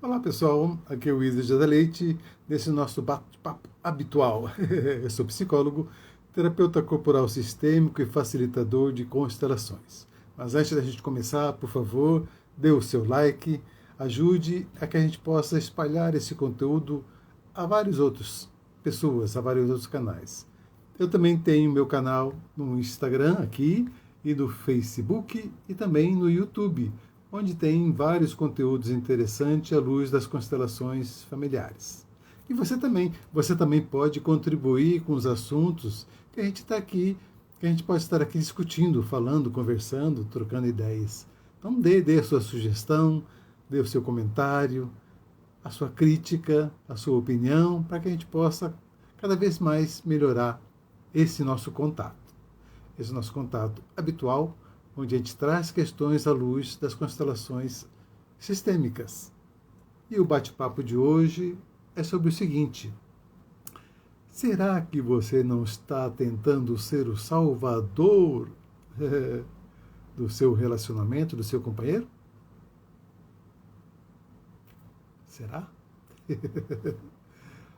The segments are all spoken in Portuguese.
Olá pessoal, aqui é o Isa de Leite, nesse nosso bate-papo habitual. Eu sou psicólogo, terapeuta corporal sistêmico e facilitador de constelações. Mas antes da gente começar, por favor, dê o seu like, ajude a que a gente possa espalhar esse conteúdo a várias outras pessoas, a vários outros canais. Eu também tenho meu canal no Instagram aqui e no Facebook e também no YouTube, onde tem vários conteúdos interessantes à luz das constelações familiares. E você também pode contribuir com os assuntos que a gente está aqui, que a gente pode estar aqui discutindo, falando, conversando, trocando ideias. Então dê a sua sugestão, dê o seu comentário, a sua crítica, a sua opinião, para que a gente possa cada vez mais melhorar esse nosso contato. Esse nosso contato habitual, onde a gente traz questões à luz das constelações sistêmicas. E o bate-papo de hoje é sobre o seguinte: será que você não está tentando ser o salvador do seu relacionamento, do seu companheiro? Será?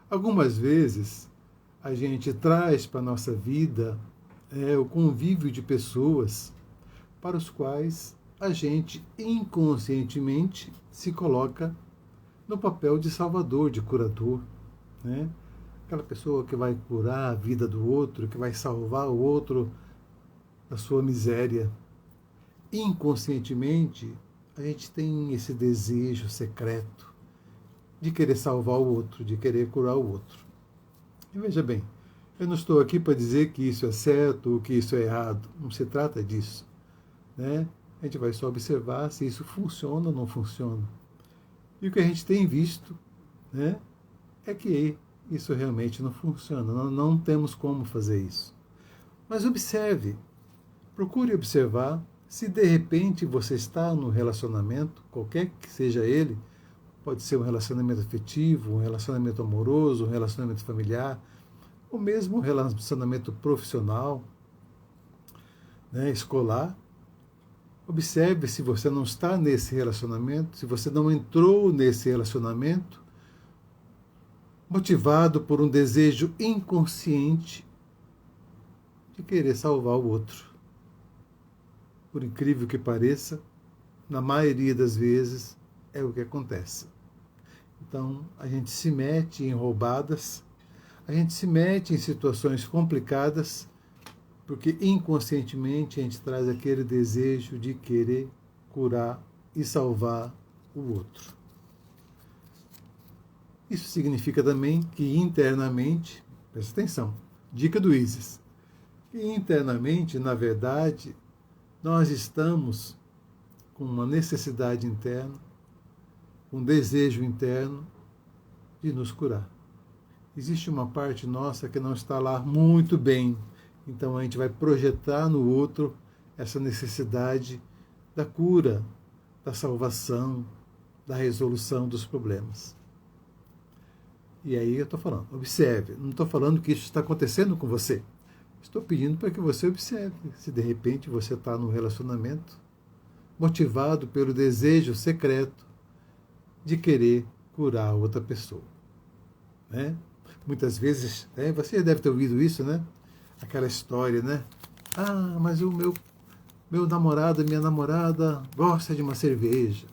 Algumas vezes a gente traz para a nossa vida o convívio de pessoas para os quais a gente inconscientemente se coloca no papel de salvador, de curador, né? Aquela pessoa que vai curar a vida do outro, que vai salvar o outro da sua miséria. Inconscientemente, a gente tem esse desejo secreto de querer salvar o outro, de querer curar o outro. E veja bem, eu não estou aqui para dizer que isso é certo ou que isso é errado, não se trata disso. Né? A gente vai só observar se isso funciona ou não funciona. E o que a gente tem visto, né, é que isso realmente não funciona. Nós não temos como fazer isso. Mas observe, procure observar se de repente você está no relacionamento, qualquer que seja ele, pode ser um relacionamento afetivo, um relacionamento amoroso, um relacionamento familiar, ou mesmo um relacionamento profissional, né, escolar. Observe se você não está nesse relacionamento, se você não entrou nesse relacionamento, motivado por um desejo inconsciente de querer salvar o outro. Por incrível que pareça, na maioria das vezes é o que acontece. Então, a gente se mete em roubadas, a gente se mete em situações complicadas, porque inconscientemente a gente traz aquele desejo de querer curar e salvar o outro. Isso significa também que internamente, presta atenção, dica do Isis, que internamente, na verdade, nós estamos com uma necessidade interna, um desejo interno de nos curar. Existe uma parte nossa que não está lá muito bem. Então a gente vai projetar no outro essa necessidade da cura, da salvação, da resolução dos problemas. E aí eu estou falando, observe, não estou falando que isso está acontecendo com você. Estou pedindo para que você observe se de repente você está num relacionamento motivado pelo desejo secreto de querer curar outra pessoa. Né? Muitas vezes, você deve ter ouvido isso, né? Aquela história, né? Ah, mas o meu namorado, minha namorada gosta de uma cerveja,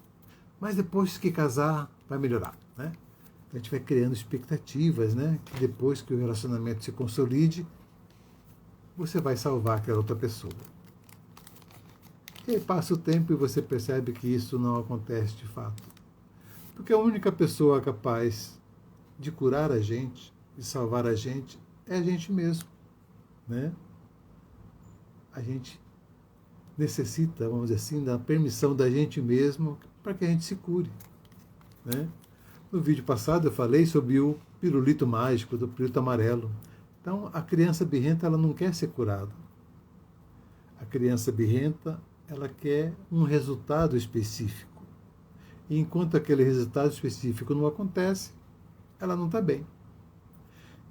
mas depois que casar vai melhorar, né? A gente vai criando expectativas, né? Que depois que o relacionamento se consolide, você vai salvar aquela outra pessoa. E aí passa o tempo e você percebe que isso não acontece de fato. Porque a única pessoa capaz de curar a gente, de salvar a gente, é a gente mesmo. Né? A gente necessita, vamos dizer assim, da permissão da gente mesmo para que a gente se cure. Né? No vídeo passado eu falei sobre o pirulito mágico, do pirulito amarelo. Então a criança birrenta ela não quer ser curada. A criança birrenta ela quer um resultado específico. E enquanto aquele resultado específico não acontece, ela não está bem.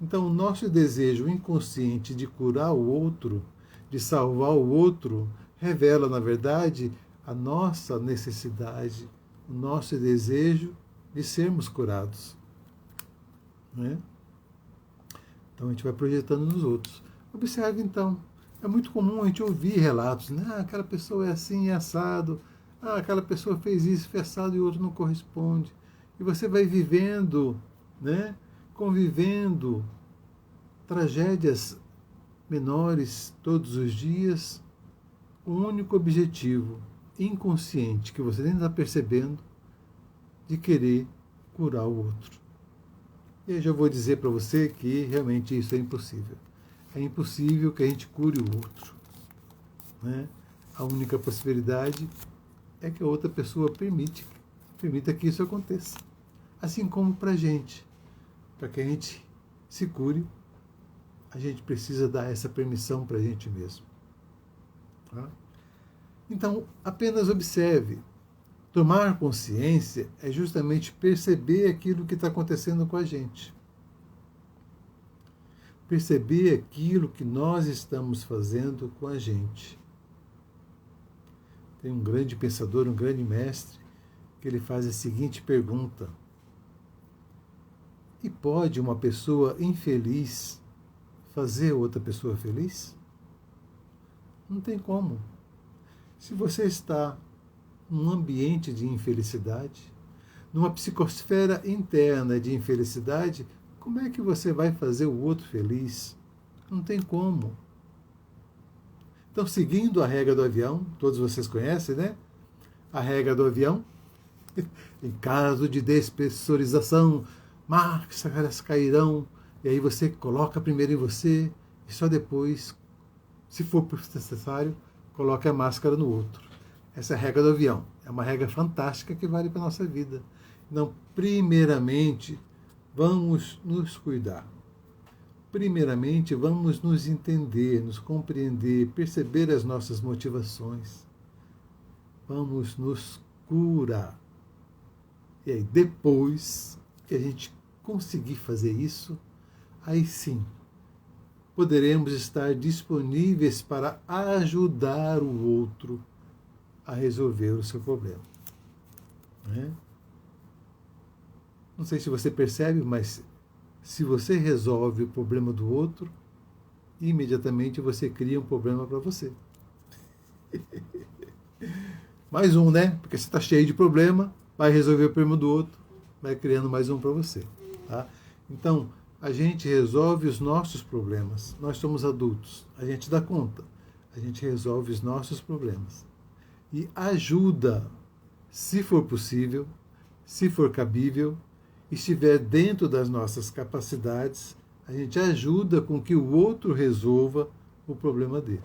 Então, o nosso desejo inconsciente de curar o outro, de salvar o outro, revela, na verdade, a nossa necessidade, o nosso desejo de sermos curados. Né? Então a gente vai projetando nos outros. Observe então, é muito comum a gente ouvir relatos, né? Ah, aquela pessoa é assim, é assado, ah, aquela pessoa fez isso, fez assado e o outro não corresponde. E você vai vivendo, né? Convivendo tragédias menores todos os dias, o único objetivo inconsciente que você nem está percebendo de querer curar o outro. E eu já vou dizer para você que realmente isso é impossível. É impossível que a gente cure o outro. Né? A única possibilidade é que a outra pessoa permita que isso aconteça. Assim como para a gente. Para que a gente se cure, a gente precisa dar essa permissão para a gente mesmo. Tá? Então, apenas observe. Tomar consciência é justamente perceber aquilo que está acontecendo com a gente. Perceber aquilo que nós estamos fazendo com a gente. Tem um grande pensador, um grande mestre, que ele faz a seguinte pergunta: e pode uma pessoa infeliz fazer outra pessoa feliz? Não tem como. Se você está num ambiente de infelicidade, numa psicosfera interna de infelicidade, como é que você vai fazer o outro feliz? Não tem como. Então, seguindo a regra do avião, todos vocês conhecem, né? A regra do avião, em caso de despressurização, máscaras cairão, e aí você coloca primeiro em você, e só depois, se for necessário, coloca a máscara no outro. Essa é a regra do avião. É uma regra fantástica que vale para a nossa vida. Então, primeiramente, vamos nos cuidar. Primeiramente, vamos nos entender, nos compreender, perceber as nossas motivações. Vamos nos curar. E aí, depois que a gente conseguir fazer isso, aí sim, poderemos estar disponíveis para ajudar o outro a resolver o seu problema. Né? Não sei se você percebe, mas se você resolve o problema do outro, imediatamente você cria um problema para você. Mais um, né? Porque você está cheio de problema, vai resolver o problema do outro, vai criando mais um para você. Tá? Então, a gente resolve os nossos problemas. Nós somos adultos, a gente dá conta. A gente resolve os nossos problemas. E ajuda, se for possível, se for cabível, estiver dentro das nossas capacidades, a gente ajuda com que o outro resolva o problema dele.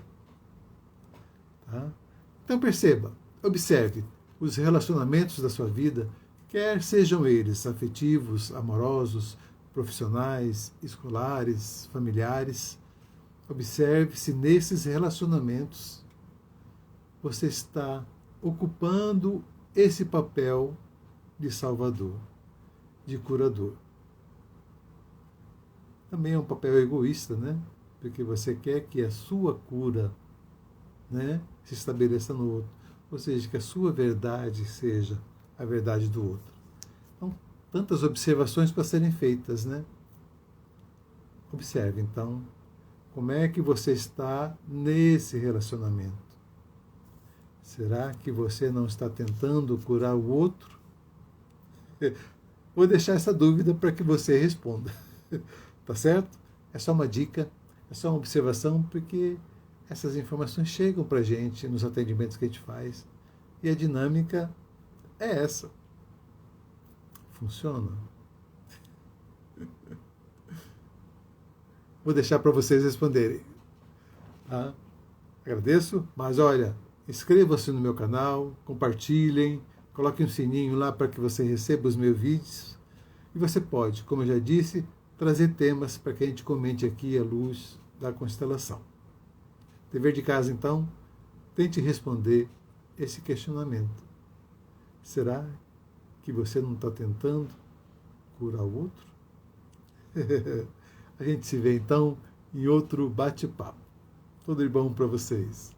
Tá? Então perceba, observe os relacionamentos da sua vida, quer sejam eles afetivos, amorosos, profissionais, escolares, familiares. Observe se nesses relacionamentos você está ocupando esse papel de salvador, de curador. Também é um papel egoísta, né? Porque você quer que a sua cura, né, se estabeleça no outro. Ou seja, que a sua verdade seja a verdade do outro. Então, tantas observações para serem feitas, né? Observe, então, como é que você está nesse relacionamento. Será que você não está tentando curar o outro? Vou deixar essa dúvida para que você responda. Tá certo? É só uma dica, é só uma observação, porque essas informações chegam para a gente nos atendimentos que a gente faz. E a dinâmica é essa. Funciona? Vou deixar para vocês responderem. Tá? Agradeço, mas olha, inscreva-se no meu canal, compartilhem, coloquem um sininho lá para que você receba os meus vídeos. E você pode, como eu já disse, trazer temas para que a gente comente aqui à luz da constelação. Dever de casa, então, tente responder esse questionamento. Será que você não está tentando curar o outro? A gente se vê, então, em outro bate-papo. Tudo de bom para vocês.